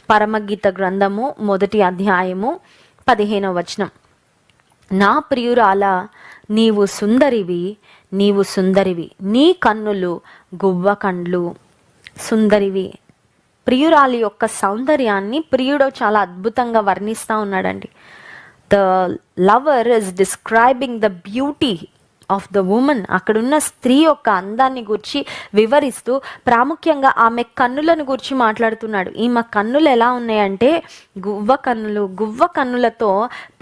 పరమగీత గ్రంథము 1వ అధ్యాయము 15వ వచనం. నా ప్రియురాల, నీవు సుందరివి, నీవు సుందరివి, నీ కన్నులు గువ్వ కండ్లు. సుందరివి. ప్రియురాలి యొక్క సౌందర్యాన్ని ప్రియుడు చాలా అద్భుతంగా వర్ణిస్తూ ఉన్నాడండి. The lover is describing the beauty of the women. అక్కడున్న స్త్రీ యొక్క అందాన్ని గురించి వివరిస్తూ ప్రాముఖ్యంగా ఆమె కన్నులను గురించి మాట్లాడుతున్నాడు. ఈమె కన్నులు ఎలా ఉన్నాయంటే గువ్వ కన్నులు. గువ్వ కన్నులతో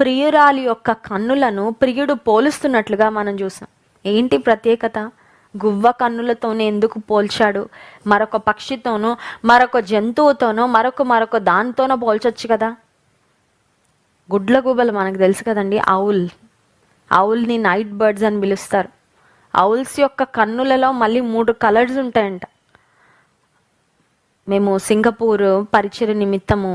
ప్రియురాలి యొక్క కన్నులను ప్రియుడు పోలుస్తున్నట్లుగా మనం చూసాం. ఏంటి ప్రత్యేకత? గువ్వ కన్నులతోనే ఎందుకు పోల్చాడు? మరొక పక్షితోనో, మరొక జంతువుతోనో, మరొక దానితోనో పోల్చొచ్చు కదా. గుడ్ల గువ్వలు మనకు తెలుసు కదండి. ఆవుల్ని నైట్ బర్డ్స్ అని పిలుస్తారు. ఆవుల్స్ యొక్క కన్నులలో మళ్ళీ 3 కలర్స్ ఉంటాయంట. మేము సింగపూర్ పరిచయ నిమిత్తము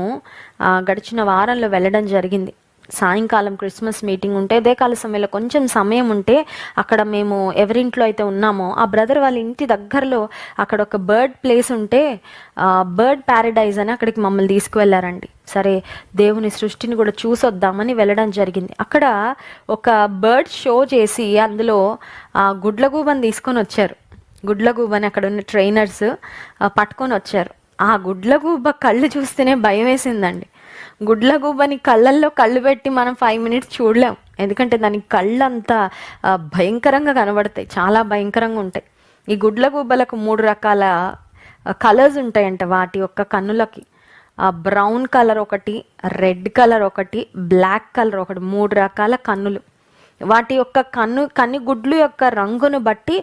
గడిచిన వారంలో వెళ్ళడం జరిగింది. సాయంకాలం క్రిస్మస్ మీటింగ్ ఉంటే ఉదయకాల సమయంలో కొంచెం సమయం ఉంటే అక్కడ మేము ఎవరింట్లో అయితే ఉన్నామో ఆ బ్రదర్ వాళ్ళ ఇంటి దగ్గరలో అక్కడ ఒక బర్డ్ ప్లేస్ ఉంటే బర్డ్ ప్యారడైజ్ అని అక్కడికి మమ్మల్ని తీసుకువెళ్ళారండి. సరే, దేవుని సృష్టిని కూడా చూసొద్దామని వెళ్ళడం జరిగింది. అక్కడ ఒక బర్డ్ షో చేసి అందులో గుడ్లగూబని తీసుకొని వచ్చారు. గుడ్లగూబని అక్కడ ఉన్న ట్రైనర్స్ పట్టుకొని వచ్చారు. ఆ గుడ్లగూబ కళ్ళు చూస్తేనే భయం వేసిందండి. గుడ్లగూబని కళ్ళల్లో కళ్ళు పెట్టి మనం 5 మినిట్స్ చూడలేం. ఎందుకంటే దానికి కళ్ళు అంతా భయంకరంగా కనబడతాయి, చాలా భయంకరంగా ఉంటాయి. ఈ గుడ్లగూబలకు 3 రకాల కలర్స్ ఉంటాయంట వాటి యొక్క కన్నులకి. బ్రౌన్ కలర్ ఒకటి, రెడ్ కలర్ ఒకటి, బ్లాక్ కలర్ ఒకటి, 3 రకాల కన్నులు. వాటి యొక్క కన్ని గుడ్లు యొక్క రంగును బట్టి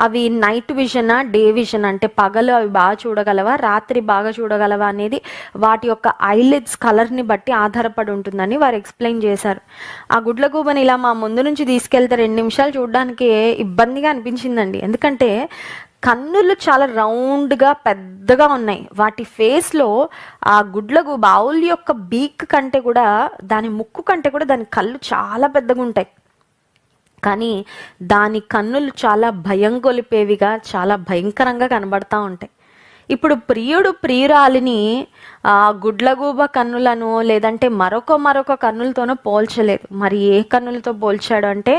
అవి నైట్ విజనా, డే విజన్ అంటే పగలు అవి బాగా చూడగలవా, రాత్రి బాగా చూడగలవా అనేది వాటి యొక్క ఐలిడ్స్ కలర్ని బట్టి ఆధారపడి ఉంటుందని వారు ఎక్స్ప్లెయిన్ చేశారు. ఆ గుడ్లగూబని ఇలా మా ముందు నుంచి తీసుకెళ్తే 2 నిమిషాలు చూడడానికి ఇబ్బందిగా అనిపించిందండి. ఎందుకంటే కన్నులు చాలా రౌండ్గా పెద్దగా ఉన్నాయి. వాటి ఫేస్లో ఆ గుడ్లగూబ ఆవుల యొక్క బీక్ కంటే కూడా, దాని ముక్కు కంటే కూడా దాని కళ్ళు చాలా పెద్దగా ఉంటాయి. కానీ దాని కన్నులు చాలా భయం గొలిపేవిగా, చాలా భయంకరంగా కనబడతా ఉంటాయి. ఇప్పుడు ప్రియుడు ప్రియురాలిని గుడ్లగూబ కన్నులను లేదంటే మరొక కన్నులతోనో పోల్చలేదు. మరి ఏ కన్నులతో పోల్చాడు అంటే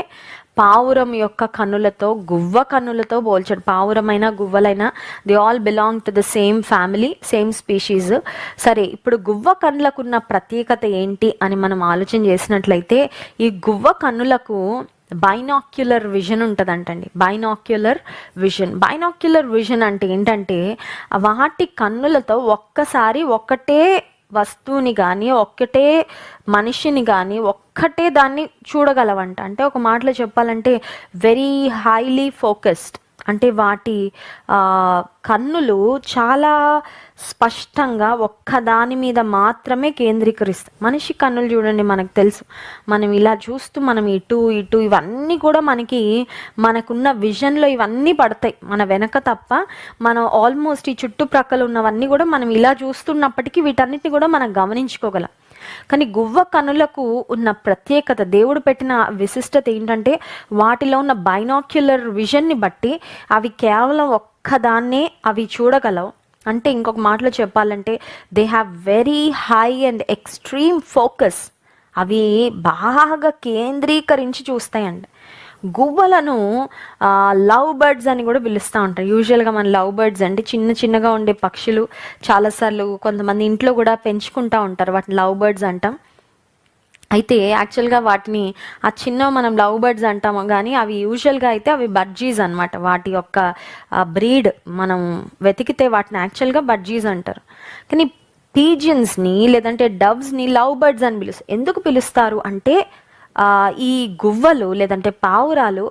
పావురం యొక్క కన్నులతో, గువ్వ కన్నులతో పోల్చాడు. పావురమైనా గువ్వలైనా they all belong to the same family, same species. సరే, ఇప్పుడు గువ్వ కన్నులకున్న ప్రత్యేకత ఏంటి అని మనం ఆలోచన చేసినట్లయితే ఈ గువ్వ కన్నులకు బైనాక్యులర్ విజన్ ఉంటుందంటండి. బైనాక్యులర్ విజన్ అంటే ఏంటంటే వాటి కన్నులతో ఒక్కసారి ఒకటే వస్తువుని కానీ, ఒక్కటే మనిషిని కానీ, ఒక్కటే దాన్ని చూడగలవంట. అంటే ఒక మాటలో చెప్పాలంటే వెరీ హైలీ ఫోకస్డ్. అంటే వాటి కన్నులు చాలా స్పష్టంగా ఒక్కదాని మీద మాత్రమే కేంద్రీకరిస్తాయి. మనిషి కన్నులు చూడండి, మనకు తెలుసు. మనం ఇలా చూస్తూ మనం ఇటు ఇవన్నీ కూడా మనకున్న విజన్లో ఇవన్నీ పడతాయి మన వెనక తప్ప. మనం ఆల్మోస్ట్ ఈ చుట్టుప్రక్కల ఉన్నవన్నీ కూడా మనం ఇలా చూస్తున్నప్పటికీ వీటన్నిటిని కూడా మనం గమనించుకోగలం. కానీ గువ్వ కన్నులకు ఉన్న ప్రత్యేకత, దేవుడు పెట్టిన విశిష్టత ఏంటంటే వాటిలో ఉన్న బైనాక్యులర్ విజన్ని బట్టి అవి కేవలం ఒక్కదాన్నే అవి చూడగలవు. అంటే ఇంకొక మాటలో చెప్పాలంటే they have very high and extreme focus. అవి బాగా కేంద్రీకరించి చూస్తాయండి. గువ్వలను లవ్ బర్డ్స్ అని కూడా పిలుస్తూ ఉంటారు. యూజువల్గా మన లవ్ బర్డ్స్ అంటే చిన్నగా ఉండే పక్షులు. చాలాసార్లు కొంతమంది ఇంట్లో కూడా పెంచుకుంటూ ఉంటారు, వాటిని లవ్ బర్డ్స్ అంటాం. అయితే యాక్చువల్గా వాటిని మనం లవ్ బర్డ్స్ అంటాము, కానీ అవి యూజువల్గా అయితే అవి బడ్జీస్ అనమాట. వాటి యొక్క బ్రీడ్ మనం వెతికితే వాటిని యాక్చువల్గా బడ్జీస్ అంటారు. కానీ పీజియన్స్ని లేదంటే డవ్స్ని లవ్ బర్డ్స్ అని ఎందుకు పిలుస్తారు అంటే ఈ గువ్వలు లేదంటే పావురాలు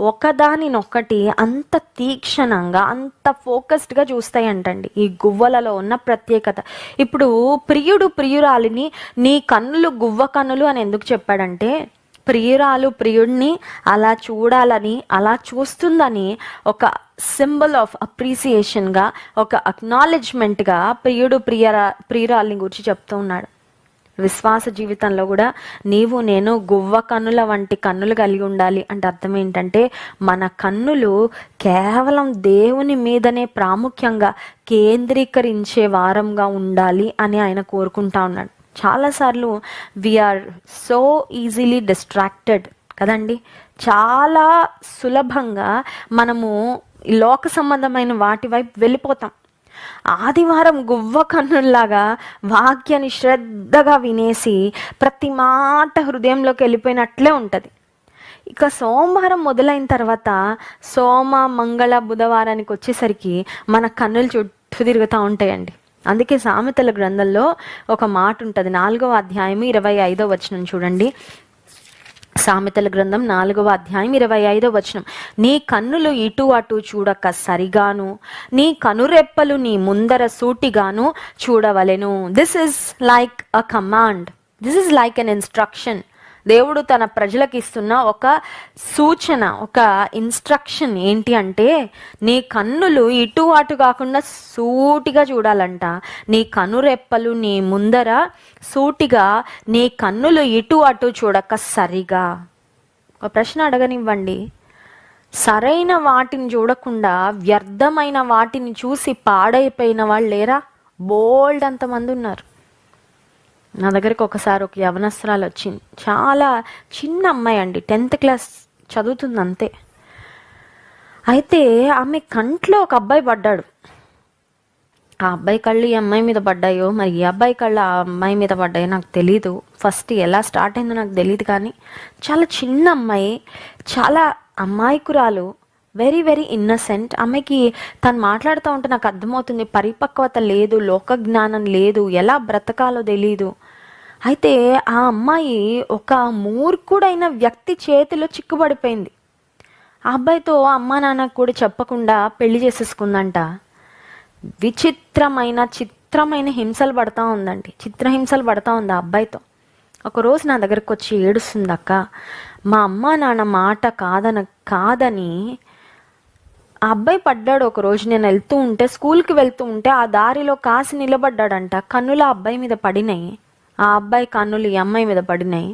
ఒకదానినొక్కటి అంత తీక్షణంగా, అంత ఫోకస్డ్గా చూస్తాయంటండి. ఈ గువ్వలలో ఉన్న ప్రత్యేకత. ఇప్పుడు ప్రియుడు ప్రియురాలిని నీ కన్నులు గువ్వ కన్నులు అని ఎందుకు చెప్పాడంటే ప్రియురాలు ప్రియుడిని అలా చూడాలని, అలా చూస్తుందని ఒక సింబల్ ఆఫ్ అప్రిసియేషన్గా, ఒక అక్నాలెడ్జ్మెంట్గా ప్రియుడు ప్రియురాలిని గురించి చెప్తూ ఉన్నాడు. విశ్వాస జీవితంలో కూడా నీవు నేను గువ్వ కన్నుల వంటి కన్నులు కలిగి ఉండాలి అంటే అర్థం ఏంటంటే మన కన్నులు కేవలం దేవుని మీదనే ప్రాముఖ్యంగా కేంద్రీకరించే వారంగా ఉండాలి అని ఆయన కోరుకుంటా ఉన్నాడు. చాలాసార్లు వీఆర్ సో ఈజీలీ డిస్ట్రాక్టెడ్ కదండి. చాలా సులభంగా మనము లోక సంబంధమైన వాటి వైపు వెళ్ళిపోతాం. ఆదివారం గువ్వ కన్నుల్లాగా వాక్యాన్ని శ్రద్ధగా వినేసి ప్రతి మాట హృదయంలోకి వెళ్ళిపోయినట్లే ఉంటుంది. ఇక సోమవారం మొదలైన తర్వాత సోమ మంగళ బుధవారానికి వచ్చేసరికి మన కన్నులు చుట్టూ తిరుగుతూ ఉంటాయండి. అందుకే సామెతల గ్రంథంలో ఒక మాట ఉంటుంది, 4వ అధ్యాయం 25వ వచనం చూడండి. సామెతల గ్రంథం 4వ అధ్యాయం 25వ వచనం, నీ కన్నులు ఇటు అటు చూడక సరిగాను, నీ కనురెప్పలు నీ ముందర సూటిగాను చూడవలెను. This is like a command, this is like an instruction. దేవుడు తన ప్రజలకు ఇస్తున్న ఒక సూచన, ఒక ఇన్స్ట్రక్షన్ ఏంటి అంటే నీ కన్నులు ఇటు అటు కాకుండా సూటిగా చూడాలంట. నీ కనురెప్పలు నీ ముందర సూటిగా, నీ కన్నులు ఇటు అటు చూడక సరిగా. ఒక ప్రశ్న అడగనివ్వండి, సరైన వాటిని చూడకుండా వ్యర్థమైన వాటిని చూసి పాడైపోయిన వాళ్ళు లేరా? బోల్డ్ అంతమంది ఉన్నారు. నా దగ్గరికి ఒకసారి ఒక యవనస్త్రాలు వచ్చింది. చాలా చిన్న అమ్మాయి అండి, 10th క్లాస్ చదువుతుంది అంతే. అయితే ఆమె కంట్లో ఒక అబ్బాయి పడ్డాడు. ఆ అబ్బాయి కళ్ళు ఈ అమ్మాయి మీద పడ్డాయో, మరి ఈ అబ్బాయి కళ్ళు ఆ అమ్మాయి మీద పడ్డాయో నాకు తెలీదు. ఫస్ట్ ఎలా స్టార్ట్ అయిందో నాకు తెలియదు. కానీ చాలా చిన్న అమ్మాయి, చాలా అమాయకురాలు, వెరీ వెరీ ఇన్నసెంట్. ఆమెకి తను మాట్లాడుతూ ఉంటే నాకు అర్థమవుతుంది పరిపక్వత లేదు, లోక జ్ఞానం లేదు, ఎలా బ్రతకాలో తెలీదు. అయితే ఆ అమ్మాయి ఒక మూర్ఖుడైన వ్యక్తి చేతిలో చిక్కుబడిపోయింది. ఆ అబ్బాయితో అమ్మా నాన్నకు కూడా చెప్పకుండా పెళ్లి చేసేసుకుందంట. చిత్రమైన హింసలు పడతా ఉందండి, చిత్రహింసలు పడతా ఉంది ఆ అబ్బాయితో. ఒకరోజు నా దగ్గరకు వచ్చి ఏడుస్తుంది, అక్క మా అమ్మా నాన్న మాట కాదని ఆ అబ్బాయి పడ్డాడు. ఒకరోజు నేను వెళ్తూ ఉంటే, స్కూల్కి వెళ్తూ ఉంటే ఆ దారిలో కాసి నిలబడ్డాడంట. కన్నులు ఆ అబ్బాయి మీద పడినాయి, ఆ అబ్బాయి కన్నులు ఈ అమ్మాయి మీద పడినాయి.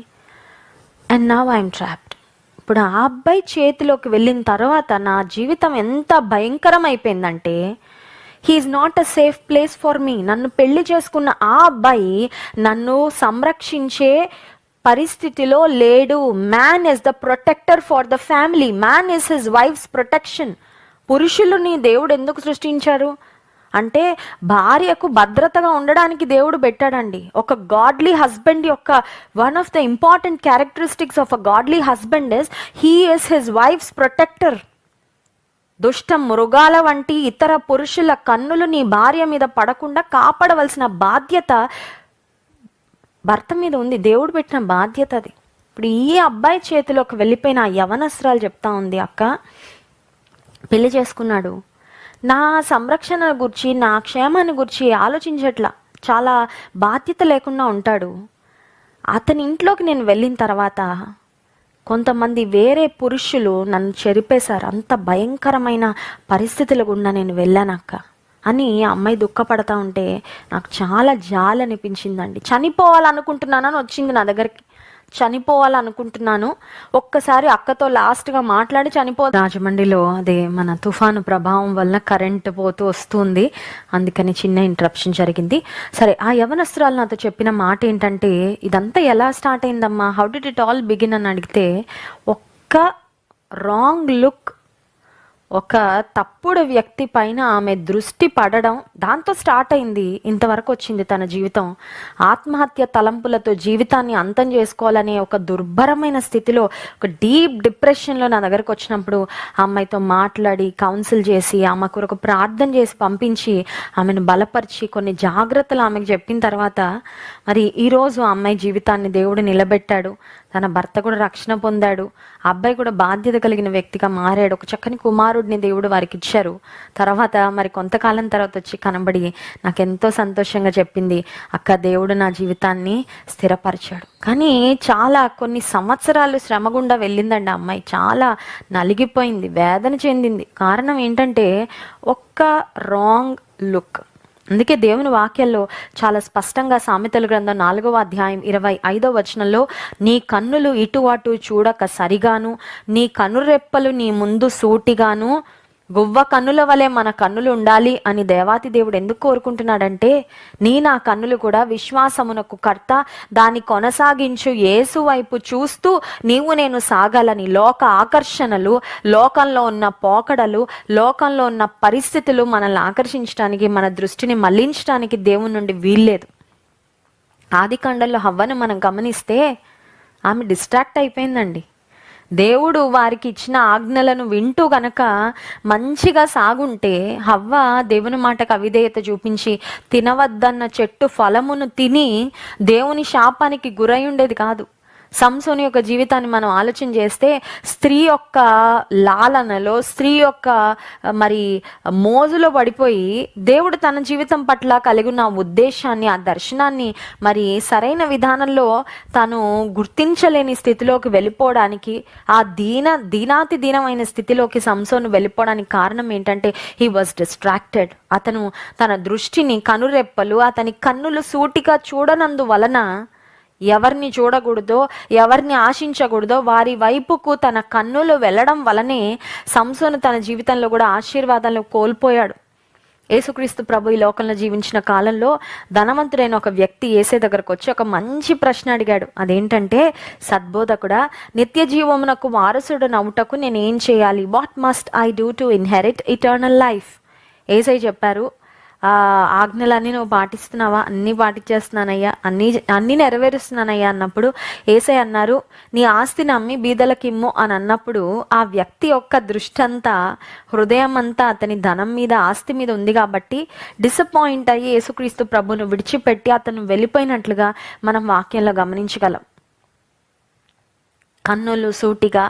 And now I'm trapped. ఇప్పుడు ఆ అబ్బాయి చేతిలోకి వెళ్ళిన తర్వాత నా జీవితం ఎంత భయంకరం అయిపోయిందంటే, he is not a safe place for me. నన్ను పెళ్లి చేసుకున్న ఆ అబ్బాయి నన్ను సంరక్షించే పరిస్థితిలో లేడు. Man is the protector for the family, man is his wife's protection. పురుషులని దేవుడు ఎందుకు సృష్టించారు అంటే భార్యకు భద్రతగా ఉండడానికి దేవుడు పెట్టాడండి. ఒక గాడ్లీ హస్బెండ్ యొక్క one of the important characteristics of a godly husband is he is his wife's protector. దుష్ట మృగాల వంటి ఇతర పురుషుల కన్నులు నీ భార్య మీద పడకుండా కాపాడవలసిన బాధ్యత భర్త మీద ఉంది. దేవుడు పెట్టిన బాధ్యత అది. ఇప్పుడు ఈ అబ్బాయి చేతిలోకి వెళ్ళిపోయిన ఆ యవనస్త్రాలు చెప్తా ఉంది, అక్క పెళ్లి చేసుకున్నాడు, నా సంరక్షణ గురించి నా క్షేమాన్ని గురించి ఆలోచించట్లా, చాలా బాధ్యత లేకుండా ఉంటాడు. అతని ఇంట్లోకి నేను వెళ్ళిన తర్వాత కొంతమంది వేరే పురుషులు నన్ను చెరిపేశారు. అంత భయంకరమైన పరిస్థితుల గుండా నేను వెళ్ళానక్క అని అమ్మాయి దుఃఖపడతా ఉంటే నాకు చాలా జాలి అనిపించిందండి. చనిపోవాలనుకుంటున్నానని వచ్చింది నా దగ్గరికి. చనిపోవాలనుకుంటున్నాను, ఒక్కసారి అక్కతో లాస్ట్గా మాట్లాడి రాజమండ్రిలో అదే మన తుఫాను ప్రభావం వల్ల కరెంట్ పోతూ వస్తుంది, అందుకని చిన్న ఇంటరప్షన్ జరిగింది. సరే, ఆ యవనస్త్రాలు నాతో చెప్పిన మాట ఏంటంటే, ఇదంతా ఎలా స్టార్ట్ అయిందమ్మా, how did it all begin అని అడిగితే, ఒక్క రాంగ్ లుక్, ఒక తప్పుడు వ్యక్తి పైన ఆమె దృష్టి పడడం, దాంతో స్టార్ట్ అయింది. ఇంతవరకు వచ్చింది తన జీవితం. ఆత్మహత్య తలంపులతో జీవితాన్ని అంతం చేసుకోవాలనే ఒక దుర్భరమైన స్థితిలో, ఒక డీప్ డిప్రెషన్లో నా దగ్గరకు వచ్చినప్పుడు ఆ అమ్మాయితో మాట్లాడి కౌన్సిల్ చేసి ఆమె కొరకు ప్రార్థన చేసి పంపించి ఆమెను బలపరిచి కొన్ని జాగ్రత్తలు ఆమెకు చెప్పిన తర్వాత మరి ఈరోజు ఆ అమ్మాయి జీవితాన్ని దేవుడు నిలబెట్టాడు. తన భర్త కూడా రక్షణ పొందాడు. ఆ అబ్బాయి కూడా బాధ్యత కలిగిన వ్యక్తిగా మారాడు. ఒక చక్కని కుమారుడిని దేవుడు వారికి ఇచ్చారు. తర్వాత మరి కొంతకాలం తర్వాత వచ్చి కనబడి నాకెంతో సంతోషంగా చెప్పింది, అక్క దేవుడు నా జీవితాన్ని స్థిరపరిచాడు. కానీ చాలా కొన్ని సంవత్సరాలు శ్రమ గుండా వెళ్ళిందండి ఆ అమ్మాయి. చాలా నలిగిపోయింది, వేదన చెందింది. కారణం ఏంటంటే ఒక్క రాంగ్ లుక్, అందుకే దేవుని వాక్యాల్లో చాలా స్పష్టంగా సామెతల గ్రంథం 4వ అధ్యాయం 25వ వచనంలో, నీ కన్నులు ఇటు అటు చూడక సరిగాను, నీ కనురెప్పలు నీ ముందు సూటిగాను, గువ్వ కన్నుల వలె మన కన్నులు ఉండాలి అని దేవాతి దేవుడు ఎందుకు కోరుకుంటున్నాడంటే, నా కన్నులు కూడా విశ్వాసమునకు కర్త, దాన్ని కొనసాగించు యేసు వైపు చూస్తూ నేను సాగాలని. లోక ఆకర్షణలు, లోకంలో ఉన్న పోకడలు, లోకంలో ఉన్న పరిస్థితులు మనల్ని ఆకర్షించడానికి, మన దృష్టిని మళ్లించడానికి దేవుని నుండి వీల్లేదు. ఆదికాండంలో హవ్వను మనం గమనిస్తే ఆమె డిస్ట్రాక్ట్ అయిపోయిందండి. దేవుడు వారికి ఇచ్చిన ఆజ్ఞలను వింటూ గనక మంచిగా సాగుంటే హవ్వ దేవుని మాటకు అవిధేయత చూపించి తినవద్దన్న చెట్టు ఫలమును తిని దేవుని శాపానికి గురై ఉండేది కాదు. సంసోని యొక్క జీవితాన్ని మనం ఆలోచన చేస్తే, స్త్రీ యొక్క లాలనలో, స్త్రీ యొక్క మరి మోజులో పడిపోయి దేవుడు తన జీవితం పట్ల కలిగి ఉన్న ఉద్దేశాన్ని, ఆ దర్శనాన్ని మరి సరైన విధానంలో తను గుర్తించలేని స్థితిలోకి వెళ్ళిపోవడానికి, ఆ దీనాతి దీనమైన స్థితిలోకి సంసోను వెళ్ళిపోవడానికి కారణం ఏంటంటే, హీ వాజ్ డిస్ట్రాక్టెడ్. అతను తన దృష్టిని, కనురెప్పలు, అతని కన్నులు సూటిగా చూడనందు వలన ఎవరిని చూడకూడదో, ఎవరిని ఆశించకూడదో వారి వైపుకు తన కన్నులు వెళ్ళడం వలనే సంసోను తన జీవితంలో కూడా ఆశీర్వాదాలను కోల్పోయాడు. యేసుక్రీస్తు ప్రభు ఈ లోకంలో జీవించిన కాలంలో ధనవంతుడైన ఒక వ్యక్తి యేసే దగ్గరకు వచ్చి ఒక మంచి ప్రశ్న అడిగాడు. అదేంటంటే, సద్బోధకుడా, నిత్య జీవమునకు వారసుడు నవ్వుటకు నేను ఏం చేయాలి? What must I do to inherit eternal life? యేసయ్య చెప్పారు, ఆజ్ఞలన్నీ నువ్వు పాటిస్తున్నావా? అన్నీ పాటించేస్తున్నానయ్యా, అన్నీ నెరవేరుస్తున్నానయ్యా అన్నప్పుడు యేసయ్య అన్నారు, నీ ఆస్తిని అమ్మి బీదలకు ఇమ్ము అని అన్నప్పుడు ఆ వ్యక్తి యొక్క దృష్టి అంతా, హృదయం అంతా అతని ధనం మీద, ఆస్తి మీద ఉంది కాబట్టి డిసప్పాయింట్ అయ్యి యేసుక్రీస్తు ప్రభును విడిచిపెట్టి అతను వెళ్ళిపోయినట్లుగా మనం వాక్యంలో గమనించగలం. కన్నులు సూటిగా,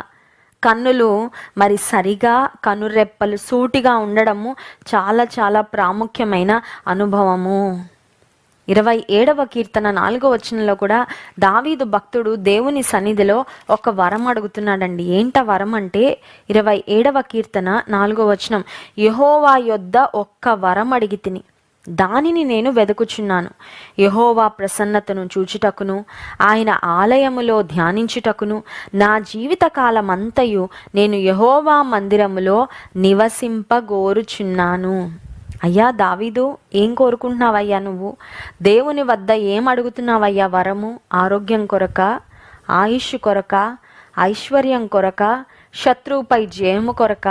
కన్నులు మరి సరిగా, కనురెప్పలు సూటిగా ఉండడము చాలా చాలా ప్రాముఖ్యమైన అనుభవము. 27వ కీర్తన 4వ వచనంలో కూడా దావీదు భక్తుడు దేవుని సన్నిధిలో ఒక వరం అడుగుతున్నాడండి. ఏంట వరం అంటే, 27వ కీర్తన 4వ వచనం, యెహోవా యొద్ద ఒక్క వరం అడిగి తిని దానిని నేను వెదుకుచున్నాను, యెహోవా ప్రసన్నతను చూచుటకును, ఆయన ఆలయములో ధ్యానించుటకును, నా జీవిత కాలమంతయు నేను యెహోవా మందిరములో నివసింపగోరుచున్నాను. అయ్యా దావీదు, ఏం కోరుకుంటున్నావయ్యా నువ్వు? దేవుని వద్ద ఏం అడుగుతున్నావయ్యా వరము? ఆరోగ్యం కొరక, ఆయుష్ కొరక, ఐశ్వర్యం కొరక, శత్రువుపై జయము కొరక,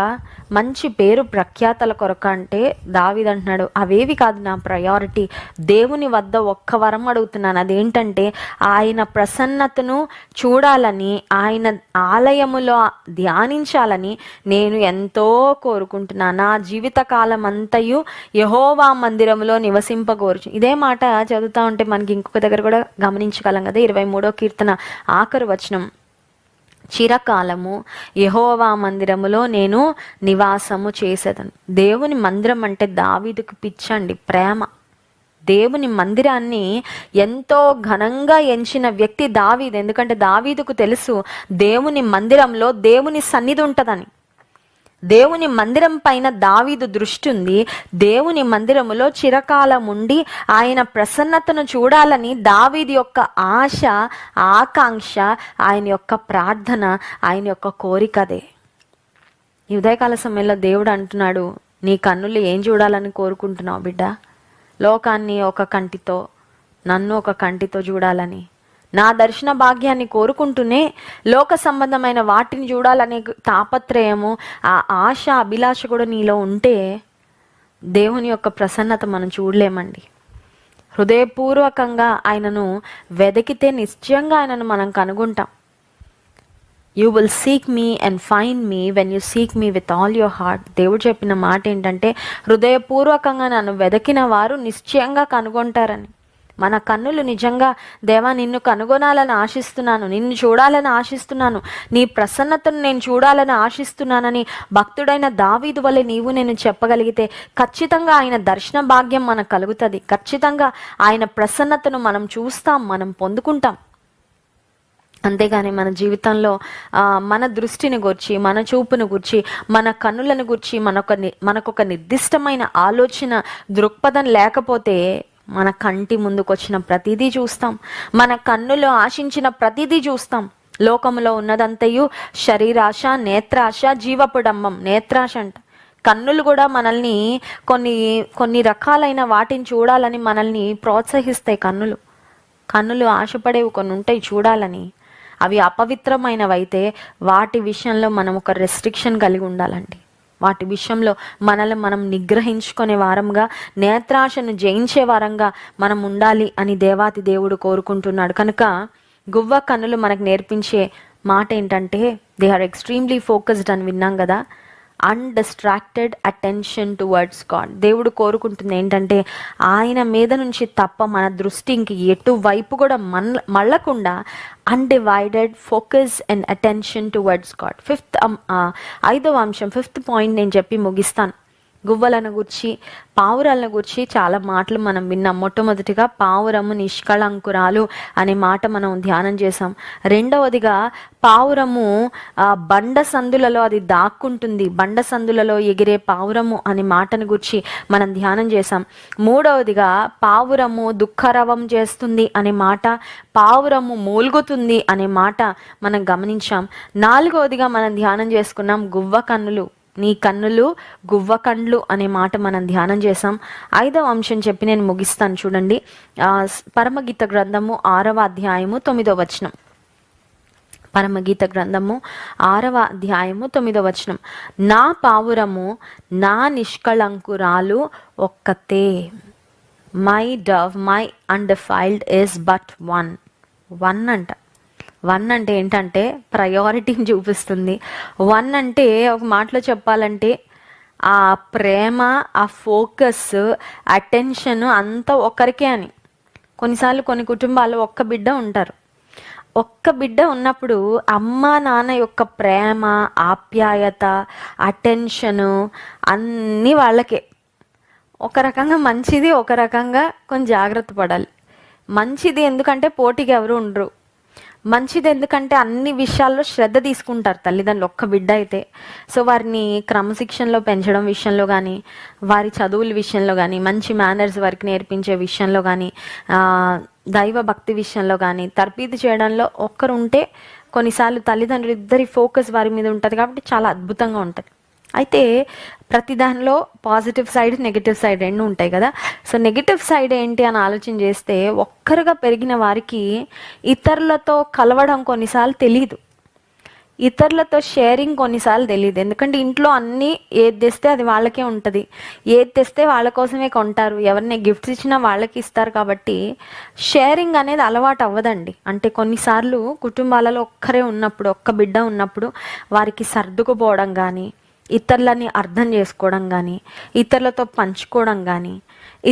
మంచి పేరు ప్రఖ్యాతల కొరక అంటే దావీదు అంటున్నాడు, అవేవి కాదు నా ప్రయారిటీ. దేవుని వద్ద ఒక్క వరం అడుగుతున్నాను. అదేంటంటే, ఆయన ప్రసన్నతను చూడాలని, ఆయన ఆలయములో ధ్యానించాలని నేను ఎంతో కోరుకుంటున్నాను. నా జీవిత కాలం అంతయు యెహోవా మందిరములో నివసింపగోరుచు. ఇదే మాట చదువుతా ఉంటే మనకి ఇంకొక దగ్గర కూడా గమనించగలం కదా. 23వ కీర్తన ఆఖరు వచనం, చిరకాలము యెహోవా మందిరములో నేను నివాసము చేసేదను. దేవుని మందిరం అంటే దావీదుకు పిచ్చండి, ప్రేమ. దేవుని మందిరాన్ని ఎంతో ఘనంగా ఎంచిన వ్యక్తి దావీదు. ఎందుకంటే దావీదుకు తెలుసు దేవుని మందిరంలో దేవుని సన్నిధి ఉంటుందని. దేవుని మందిరం పైన దావీదు దృష్టి ఉంది. దేవుని మందిరములో చిరకాలం ఉండి ఆయన ప్రసన్నతను చూడాలని దావీదు యొక్క ఆశ, ఆకాంక్ష, ఆయన యొక్క ప్రార్థన, ఆయన యొక్క కోరికదే. ఈ ఉదయకాల సమయంలో దేవుడు అంటున్నాడు, నీ కన్నులు ఏం చూడాలని కోరుకుంటున్నావు బిడ్డ? లోకాన్ని ఒక కంటితో, నన్ను ఒక కంటితో చూడాలని, నా దర్శన భాగ్యాన్ని కోరుకుంటూనే లోక సంబంధమైన వాటిని చూడాలనే తాపత్రయము, ఆ ఆశ, అభిలాష కూడా నీలో ఉంటే దేవుని యొక్క ప్రసన్నత మనం చూడలేమండి. హృదయపూర్వకంగా ఆయనను వెతికితే నిశ్చయంగా ఆయనను మనం కనుగొంటాం. You will seek me and find me when you seek me with all your heart. దేవుడు చెప్పిన మాట ఏంటంటే, హృదయపూర్వకంగా నన్ను వెతికిన వారు నిశ్చయంగా కనుగొంటారని. మన కన్నులు నిజంగా, దేవా నిన్ను కనుగొనాలని ఆశిస్తున్నాను, నిన్ను చూడాలని ఆశిస్తున్నాను, నీ ప్రసన్నతను నేను చూడాలని ఆశిస్తున్నానని భక్తుడైన దావీదు వలె నీవు నేను చెప్పగలిగితే ఖచ్చితంగా ఆయన దర్శన భాగ్యం మనకు కలుగుతుంది. ఖచ్చితంగా ఆయన ప్రసన్నతను మనం చూస్తాం, మనం పొందుకుంటాం. అంతేగాని మన జీవితంలో మన దృష్టిని గురించి, మన చూపును గురించి, మన కన్నులను గురించి మనకొక నిర్దిష్టమైన ఆలోచన దృక్పథం లేకపోతే మన కంటి ముందుకు వచ్చిన ప్రతిదీ చూస్తాం, మన కన్నులో ఆశించిన ప్రతిదీ చూస్తాం. లోకములో ఉన్నదంతయు శరీరాశ, నేత్రాశ, జీవపుడంబం. నేత్రాశ అంట, కన్నులు కూడా మనల్ని కొన్ని రకాలైన వాటిని చూడాలని మనల్ని ప్రోత్సహిస్తాయి. కన్నులు ఆశపడేవి కొన్ని ఉంటాయి చూడాలని. అవి అపవిత్రమైనవైతే వాటి విషయంలో మనం ఒక రెస్ట్రిక్షన్ కలిగి ఉండాలండి. వాటి విషయంలో మనల్ని మనం నిగ్రహించుకునే వారంగా, నేత్రాశను జయించే వారంగా మనం ఉండాలి అని దేవాతి దేవుడు కోరుకుంటున్నాడు. కనుక గువ్వ కన్నులు మనకు నేర్పించే మాట ఏంటంటే దే ఆర్ ఎక్స్ట్రీమ్లీ ఫోకస్డ్ అని విన్నాం కదా. అన్డిస్ట్రాక్టెడ్ అటెన్షన్ టువర్డ్స్ గాడ్. దేవుడు కోరుకుంటుంది ఏంటంటే ఆయన మీద నుంచి తప్ప మన దృష్టి ఇంక ఎటువైపు కూడా మళ్ళకుండా undivided focus and attention towards God. ఐదవ అంశం, ఫిఫ్త్ పాయింట్ నేను చెప్పి ముగిస్తాను. గువ్వలను గురించి, పావురాలను గురించి చాలా మాటలు మనం విన్నాం. మొట్టమొదటిగా పావురము నిష్కళంకురాలు అనే మాట మనం ధ్యానం చేసాం. రెండవదిగా పావురము బండ సందులలో అది దాక్కుంటుంది, బండ సందులలో ఎగిరే పావురము అనే మాటను గురించి మనం ధ్యానం చేసాం. మూడవదిగా పావురము దుఃఖరవం చేస్తుంది అనే మాట, పావురము మూల్గుతుంది అనే మాట మనం గమనించాం. నాలుగవదిగా మనం ధ్యానం చేసుకున్నాం గువ్వ కన్నులు, నీ కన్నులు గువ్వ కండ్లు అనే మాట మనం ధ్యానం చేసాం. ఐదవ అంశం చెప్పి నేను ముగిస్తాను చూడండి. పరమగీత గ్రంథము 6వ అధ్యాయము 9వ వచనం. పరమగీత గ్రంథము 6వ అధ్యాయము 9వ వచనం. నా పావురము నా నిష్కళంకురాలు ఒక్కతే. My dove my undefiled is but one అంట. వన్ అంటే ఏంటంటే ప్రయారిటీని చూపిస్తుంది. వన్ అంటే ఒక మాటలో చెప్పాలంటే ఆ ప్రేమ, ఆ ఫోకస్, అటెన్షన్ అంతా ఒక్కరికే అని. కొన్నిసార్లు కొన్ని కుటుంబాల్లో ఒక్క బిడ్డ ఉంటారు. ఒక్క బిడ్డ ఉన్నప్పుడు అమ్మ నాన్న యొక్క ప్రేమ, ఆప్యాయత, అటెన్షను అన్నీ వాళ్ళకే. ఒక రకంగా మంచిది, ఒక రకంగా కొంచెం జాగ్రత్త పడాలి. మంచిది ఎందుకంటే పోటీకి ఎవరు ఉండరు. మంచిది ఎందుకంటే అన్ని విషయాల్లో శ్రద్ధ తీసుకుంటారు తల్లిదండ్రులు ఒక్క బిడ్డ అయితే. సో వారిని క్రమశిక్షణలో పెంచడం విషయంలో కానీ, వారి చదువుల విషయంలో కానీ, మంచి మేనర్స్ వారికి నేర్పించే విషయంలో కానీ, దైవ భక్తి విషయంలో కానీ తర్ఫీదు చేయడంలో ఒక్కరు ఉంటే కొన్నిసార్లు తల్లిదండ్రులు ఇద్దరి ఫోకస్ వారి మీద ఉంటుంది కాబట్టి చాలా అద్భుతంగా ఉంటుంది. అయితే ప్రతి దానిలో పాజిటివ్ సైడ్, నెగిటివ్ సైడ్ రెండు ఉంటాయి కదా. సో నెగిటివ్ సైడ్ ఏంటి అని ఆలోచన చేస్తే ఒక్కరుగా పెరిగిన వారికి ఇతరులతో కలవడం కొన్నిసార్లు తెలియదు, ఇతరులతో షేరింగ్ కొన్నిసార్లు తెలియదు. ఎందుకంటే ఇంట్లో అన్నీ ఏది తెస్తే అది వాళ్ళకే ఉంటుంది, ఏది తెస్తే వాళ్ళ కోసమే కొంటారు, ఎవరిని గిఫ్ట్స్ ఇచ్చినా వాళ్ళకి ఇస్తారు. కాబట్టి షేరింగ్ అనేది అలవాటు అవ్వదండి. అంటే కొన్నిసార్లు కుటుంబాలలో ఒక్కరే ఉన్నప్పుడు, ఒక్క బిడ్డ ఉన్నప్పుడు వారికి సర్దుకుపోవడం కానీ, ఇతరులని అర్థం చేసుకోవడం కానీ, ఇతరులతో పంచుకోవడం కానీ,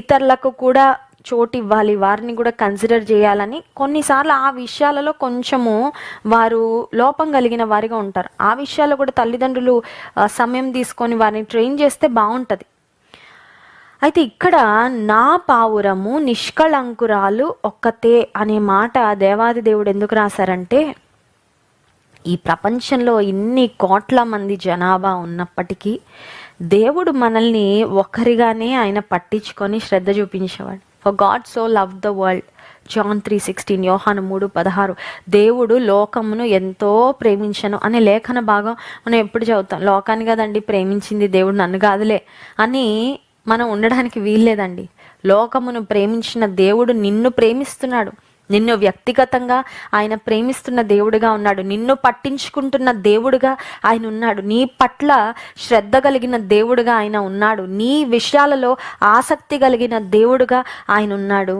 ఇతరులకు కూడా చోటు ఇవ్వాలి, వారిని కూడా కన్సిడర్ చేయాలని కొన్నిసార్లు ఆ విషయాలలో కొంచెము వారు లోపం కలిగిన వారిగా ఉంటారు. ఆ విషయాల్లో కూడా తల్లిదండ్రులు సమయం తీసుకొని వారిని ట్రైన్ చేస్తే బాగుంటుంది. అయితే ఇక్కడ నా పావురము నిష్కళంకురాలు ఒక్కతే అనే మాట దేవాది దేవుడు ఎందుకు రాశారంటే ఈ ప్రపంచంలో ఇన్ని కోట్ల మంది జనాభా ఉన్నప్పటికీ దేవుడు మనల్ని ఒక్కరిగానే ఆయన పట్టించుకొని శ్రద్ధ చూపించేవాడు. For God so love the world, John 3:16, యోహాను 3:16. దేవుడు లోకమును ఎంతో ప్రేమించను అనే లేఖన భాగం మనం ఎప్పుడు చదువుతాం. లోకాన్ని కదండి ప్రేమించింది, దేవుడు నన్ను కాదులే అని మనం ఉండడానికి వీల్లేదండి. లోకమును ప్రేమించిన దేవుడు నిన్ను ప్రేమిస్తున్నాడు, నిన్ను వ్యక్తిగతంగా ఆయన ప్రేమిస్తున్న దేవుడిగా ఉన్నాడు, నిన్ను పట్టించుకుంటున్న దేవుడిగా ఆయన ఉన్నాడు, నీ పట్ల శ్రద్ధ కలిగిన దేవుడిగా ఆయన ఉన్నాడు, నీ విషయాలలో ఆసక్తి కలిగిన దేవుడిగా ఆయన ఉన్నాడు.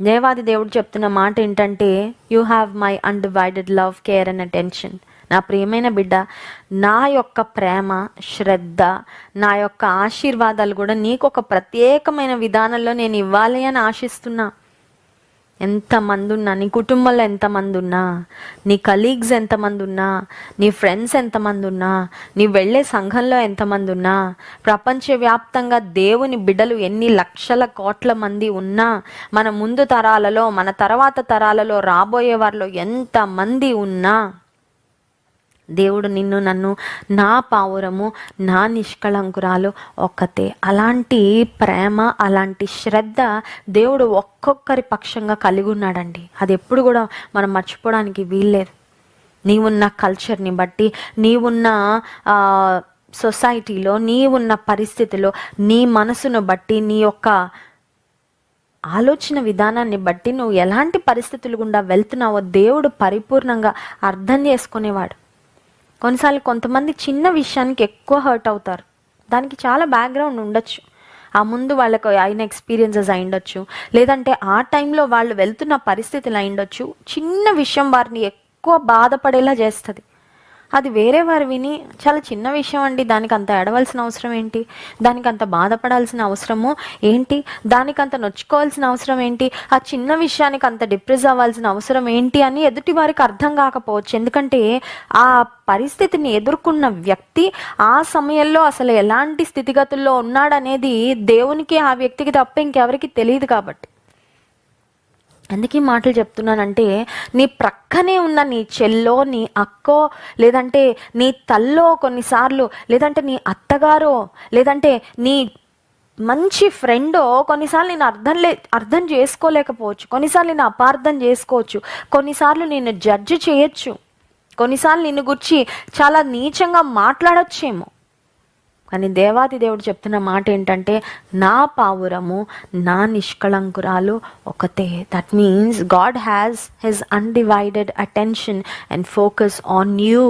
దేవాది దేవుడు చెప్తున్న మాట ఏంటంటే you have my undivided love, care and attention. నా ప్రియమైన బిడ్డ, నా యొక్క ప్రేమ, శ్రద్ధ, నా యొక్క ఆశీర్వాదాలు కూడా నీకు ఒక ప్రత్యేకమైన విధానంలో నేను ఇవ్వాలి అని ఆశిస్తున్నా. ఎంతమంది ఉన్నా, నీ కుటుంబంలో ఎంతమంది ఉన్నా, నీ కలీగ్స్ ఎంతమంది ఉన్నా, నీ ఫ్రెండ్స్ ఎంతమంది ఉన్నా, నీ వెళ్ళే సంఘంలో ఎంతమంది ఉన్నా, ప్రపంచవ్యాప్తంగా దేవుని బిడ్డలు ఎన్ని లక్షల కోట్ల మంది ఉన్నా, మన ముందు తరాలలో, మన తర్వాత తరాలలో, రాబోయే వారిలో ఎంతమంది ఉన్నా, దేవుడు నిన్ను నన్ను, నా పావురము, నా నిష్కళంకురాలు ఒక్కతే. అలాంటి ప్రేమ, అలాంటి శ్రద్ధ దేవుడు ఒక్కొక్కరి పక్షంగా కలిగి ఉన్నాడండి. అది ఎప్పుడు కూడా మనం మర్చిపోవడానికి వీల్లేదు. నీవున్న కల్చర్ని బట్టి, నీవున్న సొసైటీలో, నీవున్న పరిస్థితిలో, నీ మనసును బట్టి, నీ యొక్క ఆలోచన విధానాన్ని బట్టి నువ్వు ఎలాంటి పరిస్థితులు గుండా వెళ్తున్నావో దేవుడు పరిపూర్ణంగా అర్థం చేసుకునేవాడు. కొన్నిసార్లు కొంతమంది చిన్న విషయానికి ఎక్కువ హర్ట్ అవుతారు. దానికి చాలా బ్యాక్గ్రౌండ్ ఉండొచ్చు. ఆ ముందు వాళ్ళకు అయిన ఎక్స్పీరియన్సెస్ అయి ఉండొచ్చు, లేదంటే ఆ టైంలో వాళ్ళు వెళ్తున్న పరిస్థితులు అయి ఉండొచ్చు. చిన్న విషయం వారిని ఎక్కువ బాధపడేలా చేస్తుంది. అది వేరే వారు విని చాలా చిన్న విషయం అండి, దానికి అంత ఏడవలసిన అవసరం ఏంటి, దానికి అంత బాధపడాల్సిన అవసరము ఏంటి, దానికి అంత నొచ్చుకోవాల్సిన అవసరం ఏంటి, ఆ చిన్న విషయానికి అంత డిప్రెస్ అవ్వాల్సిన అవసరం ఏంటి అని ఎదుటి వారికి అర్థం కాకపోవచ్చు. ఎందుకంటే ఆ పరిస్థితిని ఎదుర్కొన్న వ్యక్తి ఆ సమయంలో అసలు ఎలాంటి స్థితిగతుల్లో ఉన్నాడనేది దేవునికి, ఆ వ్యక్తికి తప్ప ఇంకెవరికి తెలియదు. కాబట్టి అందుకే మాటలు చెప్తున్నానంటే, నీ ప్రక్కనే ఉన్న నీ చెల్లో, నీ అక్కో, లేదంటే నీ తల్లో కొన్నిసార్లు, లేదంటే నీ అత్తగారో, లేదంటే నీ మంచి ఫ్రెండో కొన్నిసార్లు నేను అర్థం చేసుకోలేకపోవచ్చు. కొన్నిసార్లు నేను అపార్థం చేసుకోవచ్చు. కొన్నిసార్లు నేను జడ్జి చేయొచ్చు. కొన్నిసార్లు నిన్ను గురించి చాలా నీచంగా మాట్లాడొచ్చేమో. కానీ దేవాది దేవుడు చెప్తున్న మాట ఏంటంటే, నా పావురము, నా నిష్కళంకురాలు ఒకతే. That means God has his undivided attention and focus on you,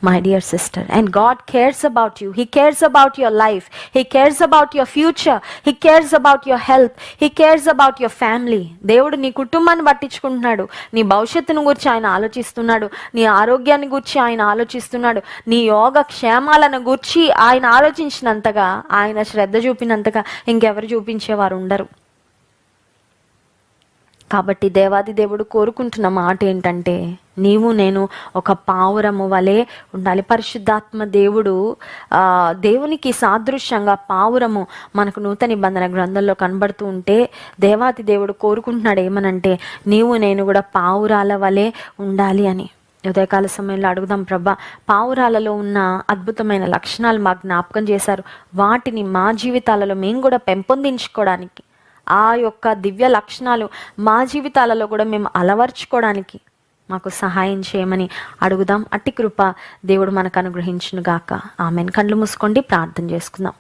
my dear sister. And God cares about you. He cares about your life. He cares about your future. He cares about your health. He cares about your family. దేవుడు నీ కుటుంబాన్ని పట్టించుకుంటున్నాడు. నీ భవిష్యత్తును గురించి ఆయన ఆలోచిస్తున్నాడు. నీ ఆరోగ్యాన్ని గురించి ఆయన ఆలోచిస్తున్నాడు. నీ యోగ క్షేమాలను గురించి ఆయన ఆలోచించినంతగా, ఆయన శ్రద్ధ చూపినంతగా ఇంకెవరు చూపించేవారు ఉండరు. కాబట్టి దేవాది దేవుడు కోరుకుంటున్న మాట ఏంటంటే, నీవు నేను ఒక పావురము వలె ఉండాలి. పరిశుద్ధాత్మ దేవుడు దేవునికి సాదృశ్యంగా పావురము మనకు నూతన నిబంధన గ్రంథంలో కనబడుతూ ఉంటే, దేవాది దేవుడు కోరుకుంటున్నాడు ఏమనంటే, నీవు నేను కూడా పావురాల వలె ఉండాలి అని. ఉదయకాల సమయంలో అడుగుదాం, ప్రభా, పావురాలలో ఉన్న అద్భుతమైన లక్షణాలు మాకు జ్ఞాపకం చేశారు. వాటిని మా జీవితాలలో మేము కూడా పెంపొందించుకోవడానికి, ఆ యొక్క దివ్య లక్షణాలు మా జీవితాలలో కూడా మేము అలవర్చుకోవడానికి మాకు సహాయం చేయమని అడుగుదాం. అట్టి కృప దేవుడు మనకు అనుగ్రహించును గాక. ఆమెన్. కళ్ళు మూసుకోండి, ప్రార్థన చేసుకుందాం.